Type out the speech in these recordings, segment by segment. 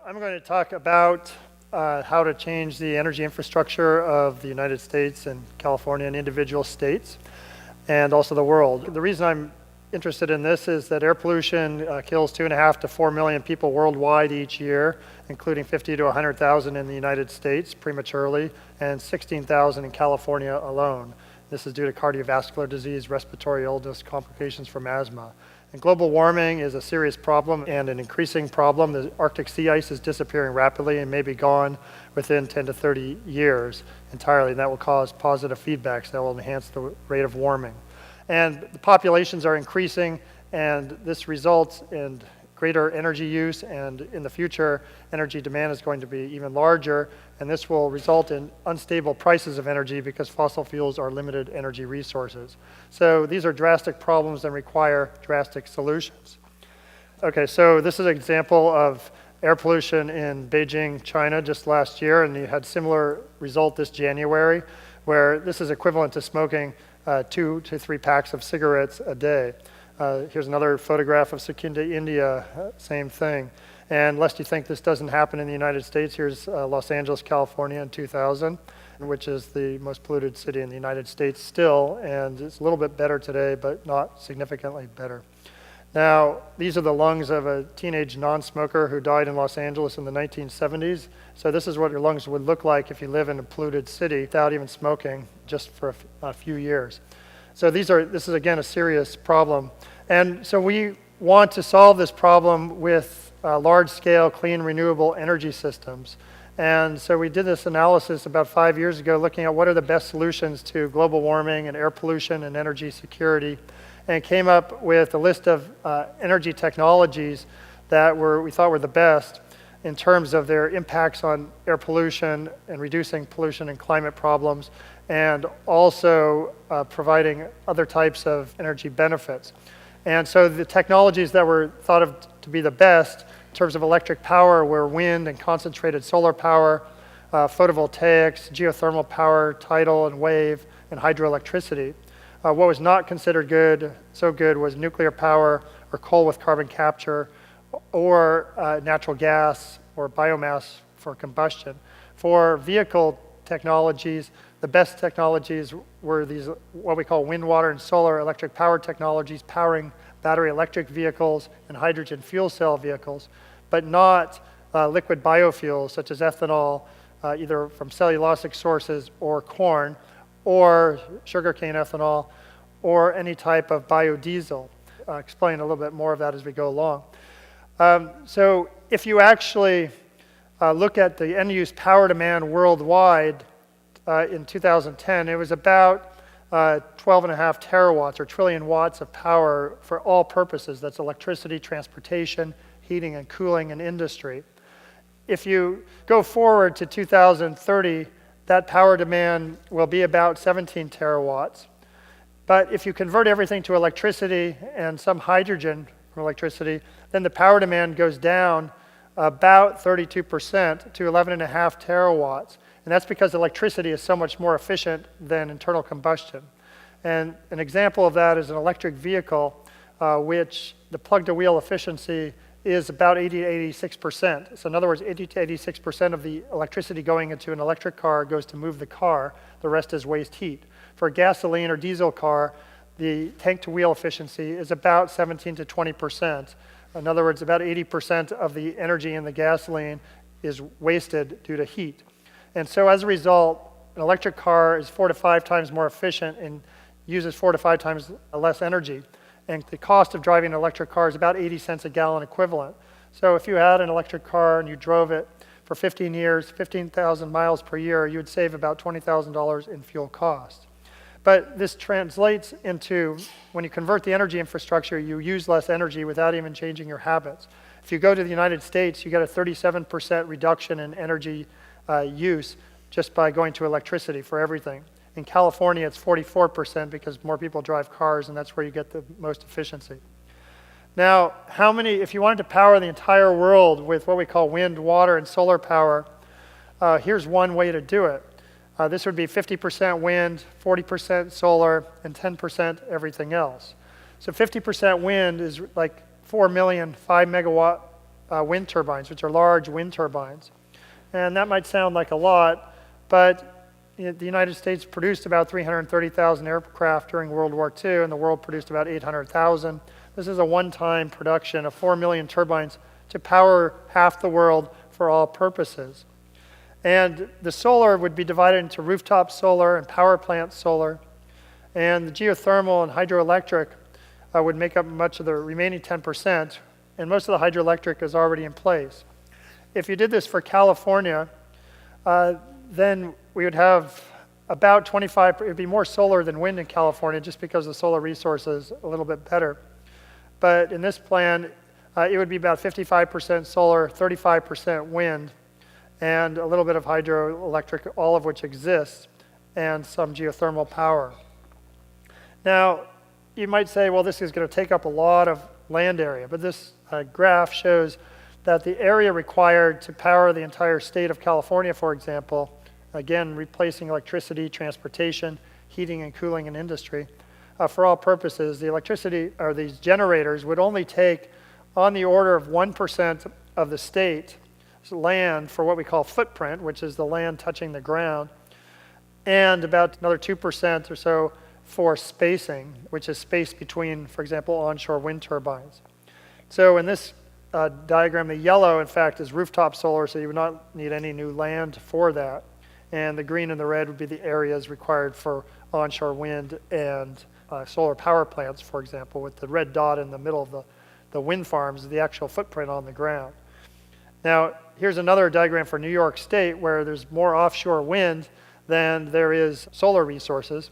I'm going to talk about how to change the energy infrastructure of the United States and California and individual states, and also the world. The reason I'm interested in this is that air pollution kills 2.5 to 4 million people worldwide each year, including 50 to 100,000 in the United States prematurely, and 16,000 in California alone. This is due to cardiovascular disease, respiratory illness, complications from asthma. And global warming is a serious problem and an increasing problem. The Arctic sea ice is disappearing rapidly and may be gone within 10 to 30 years entirely. And that will cause positive feedbacks that will enhance the rate of warming. And the populations are increasing, and this results in greater energy use, and in the future, energy demand is going to be even larger, and this will result in unstable prices of energy because fossil fuels are limited energy resources. So these are drastic problems and require drastic solutions. Okay, so this is an example of air pollution in Beijing, China just last year, and you had similar result this January, where this is equivalent to smoking 2 to 3 packs of cigarettes a day. Here's another photograph of Sukinda, India, same thing. And lest you think this doesn't happen in the United States, here's Los Angeles, California in 2000, which is the most polluted city in the United States still, and it's a little bit better today, but not significantly better. Now, these are the lungs of a teenage non-smoker who died in Los Angeles in the 1970s. So this is what your lungs would look like if you live in a polluted city without even smoking, just for a few years. So this is again a serious problem. And so we want to solve this problem with large-scale clean renewable energy systems. And so we did this analysis about 5 years ago looking at what are the best solutions to global warming and air pollution and energy security, and came up with a list of energy technologies that we thought were the best in terms of their impacts on air pollution and reducing pollution and climate problems, and also providing other types of energy benefits. And so the technologies that were thought of to be the best in terms of electric power were wind and concentrated solar power, photovoltaics, geothermal power, tidal and wave, and hydroelectricity. What was not considered so good was nuclear power or coal with carbon capture, or natural gas or biomass for combustion. For vehicle technologies, the best technologies were these, what we call wind, water, and solar electric power technologies, powering battery electric vehicles and hydrogen fuel cell vehicles, but not liquid biofuels such as ethanol, either from cellulosic sources or corn, or sugarcane ethanol, or any type of biodiesel. I'll explain a little bit more of that as we go along. So if you actually look at the end-use power demand worldwide in 2010, it was about 12.5 terawatts or trillion watts of power for all purposes. That's electricity, transportation, heating and cooling, and industry. If you go forward to 2030, that power demand will be about 17 terawatts. But if you convert everything to electricity and some hydrogen from electricity, then the power demand goes down about 32% to 11.5 terawatts. And that's because electricity is so much more efficient than internal combustion. And an example of that is an electric vehicle, which the plug-to-wheel efficiency is about 80 to 86%. So in other words, 80 to 86% of the electricity going into an electric car goes to move the car. The rest is waste heat. For a gasoline or diesel car, the tank-to-wheel efficiency is about 17 to 20%. In other words, about 80% of the energy in the gasoline is wasted due to heat. And so as a result, an electric car is 4 to 5 times more efficient and uses 4 to 5 times less energy. And the cost of driving an electric car is about 80 cents a gallon equivalent. So if you had an electric car and you drove it for 15 years, 15,000 miles per year, you would save about $20,000 in fuel cost. But this translates into, when you convert the energy infrastructure, you use less energy without even changing your habits. If you go to the United States, you get a 37% reduction in energy use just by going to electricity for everything. In California, it's 44% because more people drive cars, and that's where you get the most efficiency. Now, if you wanted to power the entire world with what we call wind, water, and solar power, here's one way to do it. This would be 50% wind, 40% solar, and 10% everything else. So 50% wind is like 4 million 5 megawatt wind turbines, which are large wind turbines. And that might sound like a lot, but the United States produced about 330,000 aircraft during World War II, and the world produced about 800,000. This is a one-time production of 4 million turbines to power half the world for all purposes. And the solar would be divided into rooftop solar and power plant solar. And the geothermal and hydroelectric would make up much of the remaining 10%, and most of the hydroelectric is already in place. If you did this for California, then we would have about 25, it would be more solar than wind in California just because the solar resource is a little bit better. But in this plan, it would be about 55% solar, 35% wind, and a little bit of hydroelectric, all of which exists, and some geothermal power. Now, you might say, well, this is going to take up a lot of land area, but this graph shows that the area required to power the entire state of California, for example, again, replacing electricity, transportation, heating and cooling, and industry, for all purposes, the electricity, or these generators, would only take on the order of 1% of the state's land for what we call footprint, which is the land touching the ground, and about another 2% or so for spacing, which is space between, for example, onshore wind turbines. So in this diagram, the yellow, in fact, is rooftop solar, so you would not need any new land for that. And the green and the red would be the areas required for onshore wind and solar power plants, for example, with the red dot in the middle of the wind farms, the actual footprint on the ground. Now, here's another diagram for New York State where there's more offshore wind than there is solar resources.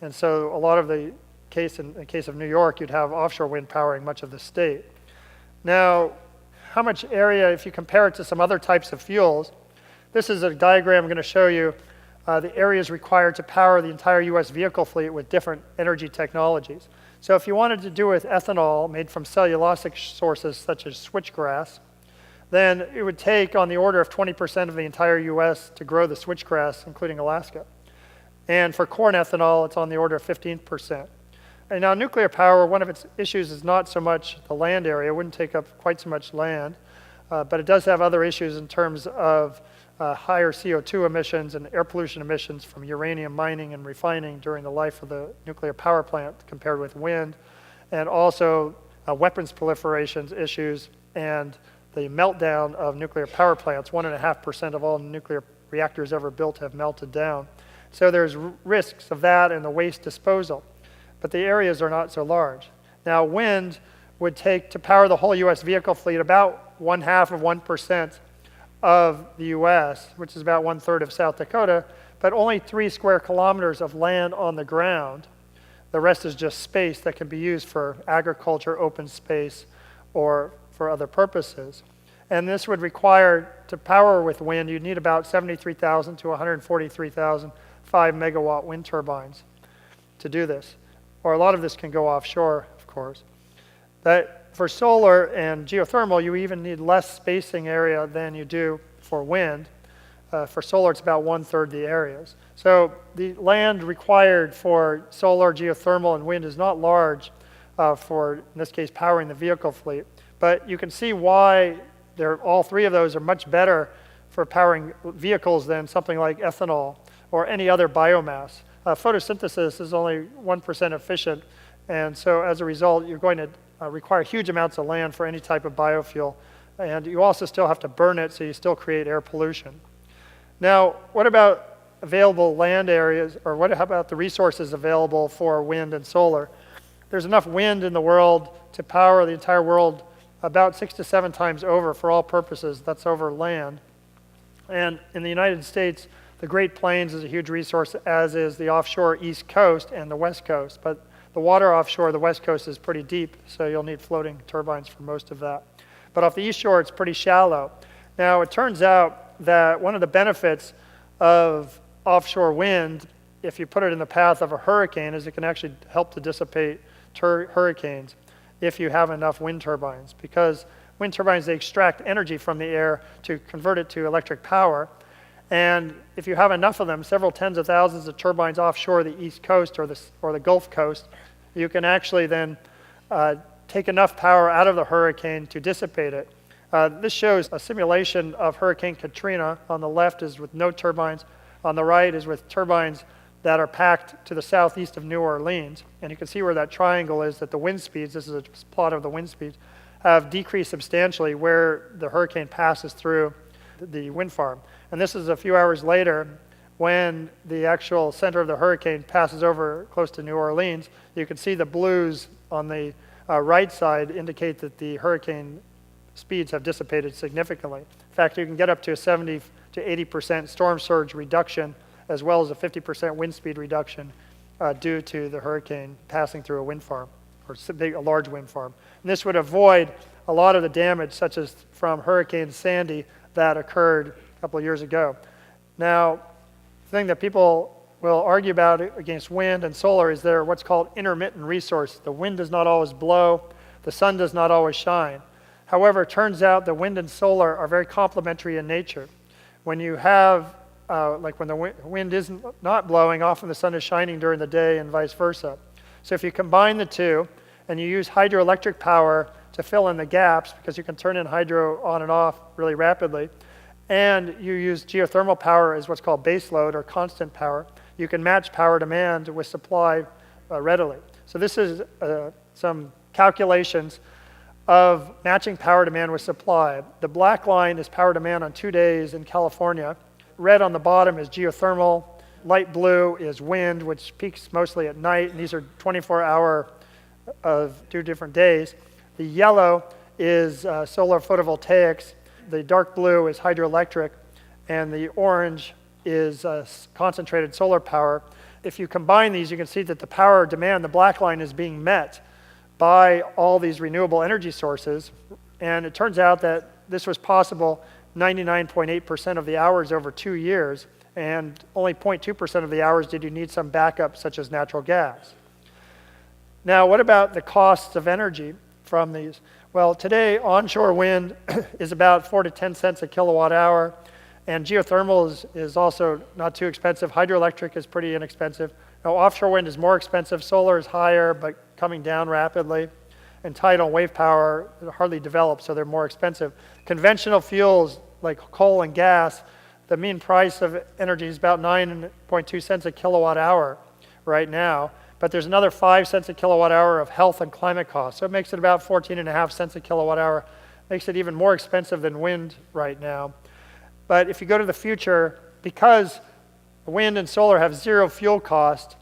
And so a lot of the case, in the case of New York, you'd have offshore wind powering much of the state. Now, how much area, if you compare it to some other types of fuels, this is a diagram I'm going to show you the areas required to power the entire US vehicle fleet with different energy technologies. So if you wanted to do with ethanol made from cellulosic sources such as switchgrass, then it would take on the order of 20% of the entire US to grow the switchgrass, including Alaska. And for corn ethanol, it's on the order of 15%. And now nuclear power, one of its issues is not so much the land area. It wouldn't take up quite so much land, but it does have other issues in terms of higher CO2 emissions and air pollution emissions from uranium mining and refining during the life of the nuclear power plant compared with wind, and also weapons proliferations issues and the meltdown of nuclear power plants. 1.5% of all nuclear reactors ever built have melted down. So there's risks of that and the waste disposal, but the areas are not so large. Now, wind would take to power the whole US vehicle fleet about 1/2% of the US, which is about 1/3 of South Dakota, but only 3 square kilometers of land on the ground. The rest is just space that can be used for agriculture, open space, or for other purposes. And this would require, to power with wind, you'd need about 73,000 to 143,000 5-megawatt wind turbines to do this. Or a lot of this can go offshore, of course. That for solar and geothermal, you even need less spacing area than you do for wind. For solar, it's about 1/3 the areas. So the land required for solar, geothermal, and wind is not large for, in this case, powering the vehicle fleet. But you can see why all three of those are much better for powering vehicles than something like ethanol or any other biomass. Photosynthesis is only 1% efficient, and so as a result, you're going to require huge amounts of land for any type of biofuel, and you also still have to burn it, so you still create air pollution. Now, what about available land areas, or how about the resources available for wind and solar? There's enough wind in the world to power the entire world about 6 to 7 times over for all purposes. That's over land. And in the United States, the Great Plains is a huge resource, as is the offshore East Coast and the West Coast. But the water offshore the West Coast is pretty deep, so you'll need floating turbines for most of that. But off the East Shore, it's pretty shallow. Now, it turns out that one of the benefits of offshore wind, if you put it in the path of a hurricane, is it can actually help to dissipate hurricanes if you have enough wind turbines. Because wind turbines, they extract energy from the air to convert it to electric power. And if you have enough of them, several tens of thousands of turbines offshore the East Coast or the Gulf Coast, you can actually then take enough power out of the hurricane to dissipate it This shows a simulation of Hurricane Katrina. On the left is with no turbines. On the right is with turbines that are packed to the southeast of New Orleans. And you can see where that triangle is, that the wind speeds, this is a plot of the wind speeds, have decreased substantially where the hurricane passes through the wind farm. And this is a few hours later when the actual center of the hurricane passes over close to New Orleans. You can see the blues on the right side indicate that the hurricane speeds have dissipated significantly. In fact, you can get up to a 70 to 80% storm surge reduction, as well as a 50% wind speed reduction due to the hurricane passing through a wind farm, or a large wind farm. And this would avoid a lot of the damage, such as from Hurricane Sandy that occurred a couple of years ago. Now, the thing that people will argue about against wind and solar is they're what's called intermittent resources. The wind does not always blow, the sun does not always shine. However, it turns out that wind and solar are very complementary in nature. When you have, like when the wind is not blowing, often the sun is shining during the day and vice versa. So if you combine the two and you use hydroelectric power to fill in the gaps, because you can turn in hydro on and off really rapidly, and you use geothermal power as what's called base load or constant power, you can match power demand with supply readily. So this is some calculations of matching power demand with supply. The black line is power demand on 2 days in California. Red on the bottom is geothermal. Light blue is wind, which peaks mostly at night, and these are 24-hour of 2 different days. The yellow is solar photovoltaics. The dark blue is hydroelectric, and the orange is concentrated solar power. If you combine these, you can see that the power demand, the black line, is being met by all these renewable energy sources. And it turns out that this was possible 99.8% of the hours over 2 years, and only 0.2% of the hours did you need some backup, such as natural gas. Now, what about the costs of energy from these? Well, today, onshore wind is about 4 to 10 cents a kilowatt hour, and geothermal is also not too expensive. Hydroelectric is pretty inexpensive. Now, offshore wind is more expensive. Solar is higher, but coming down rapidly. And tidal wave power hardly developed, so they're more expensive. Conventional fuels like coal and gas, the mean price of energy is about 9.2 cents a kilowatt hour right now, but there's another 5 cents a kilowatt hour of health and climate costs. So it makes it about 14.5 cents a kilowatt hour. Makes it even more expensive than wind right now. But if you go to the future, because wind and solar have zero fuel cost,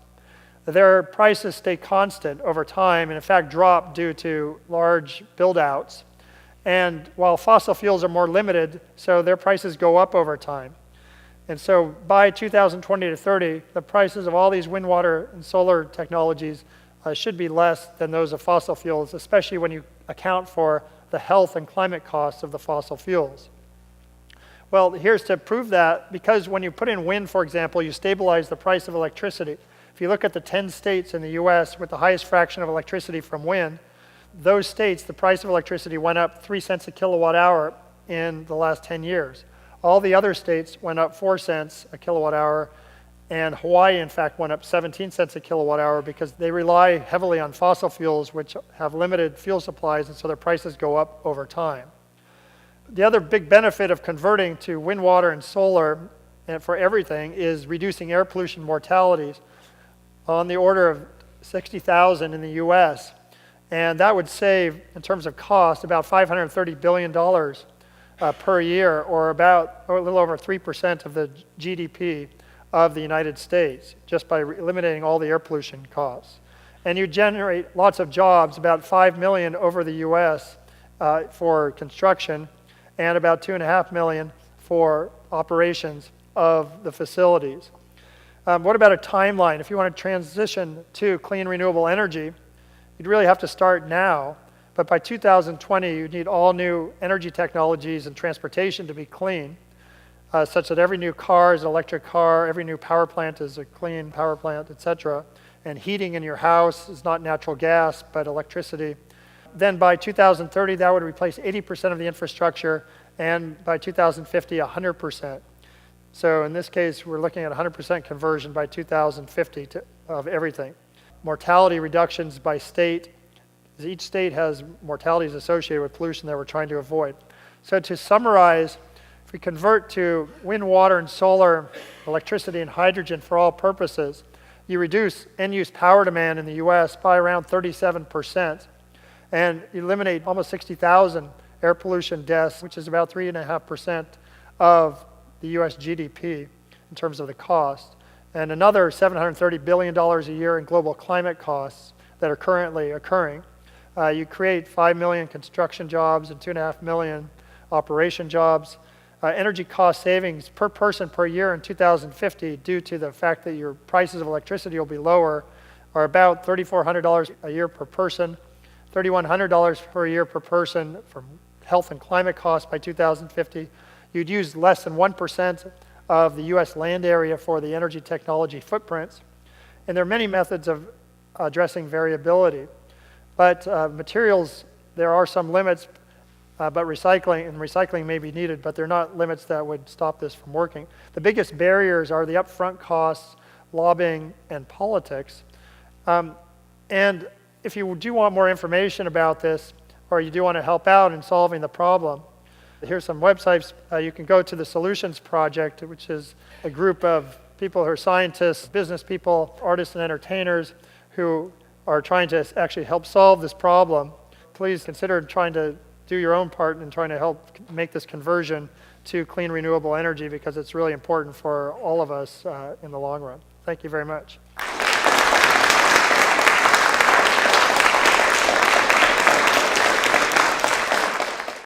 their prices stay constant over time, and in fact drop due to large build-outs. And while fossil fuels are more limited, so their prices go up over time. And so by 2020 to 30, the prices of all these wind, water, and solar technologies should be less than those of fossil fuels, especially when you account for the health and climate costs of the fossil fuels. Well, here's to prove that, because when you put in wind, for example, you stabilize the price of electricity. If you look at the 10 states in the US with the highest fraction of electricity from wind, those states, the price of electricity went up 3 cents a kilowatt hour in the last 10 years. All the other states went up 4 cents a kilowatt hour, and Hawaii, in fact, went up 17 cents a kilowatt hour because they rely heavily on fossil fuels, which have limited fuel supplies, and so their prices go up over time. The other big benefit of converting to wind, water, and solar and for everything is reducing air pollution mortalities on the order of 60,000 in the US. And that would save, in terms of cost, about $530 billion per year, or about a little over 3% of the GDP of the United States, just by eliminating all the air pollution costs. And you generate lots of jobs, about 5 million over the US for construction, and about 2.5 million for operations of the facilities. What about a timeline? If you want to transition to clean renewable energy, you'd really have to start now. But by 2020, you'd need all new energy technologies and transportation to be clean, such that every new car is an electric car, every new power plant is a clean power plant, etc. And heating in your house is not natural gas, but electricity. Then by 2030, that would replace 80% of the infrastructure, and by 2050, 100%. So in this case, we're looking at 100% conversion by 2050 of everything. Mortality reductions by state. Each state has mortalities associated with pollution that we're trying to avoid. So to summarize, if we convert to wind, water, and solar, electricity, and hydrogen for all purposes, you reduce end-use power demand in the US by around 37%, and eliminate almost 60,000 air pollution deaths, which is about 3.5% of the US GDP in terms of the cost, and another $730 billion a year in global climate costs that are currently occurring. You create 5 million construction jobs and 2.5 million operation jobs. Energy cost savings per person per year in 2050, due to the fact that your prices of electricity will be lower, are about $3,400 a year per person, $3,100 per year per person from health and climate costs by 2050. You'd use less than 1% of the US land area for the energy technology footprints. And there are many methods of addressing variability. But materials, there are some limits, but recycling may be needed, but they're not limits that would stop this from working. The biggest barriers are the upfront costs, lobbying, and politics. And if you do want more information about this, or you do want to help out in solving the problem, here's some websites. You can go to the Solutions Project, which is a group of people who are scientists, business people, artists, and entertainers who are trying to actually help solve this problem. Please consider trying to do your own part in trying to help make this conversion to clean, renewable energy, because it's really important for all of us in the long run. Thank you very much.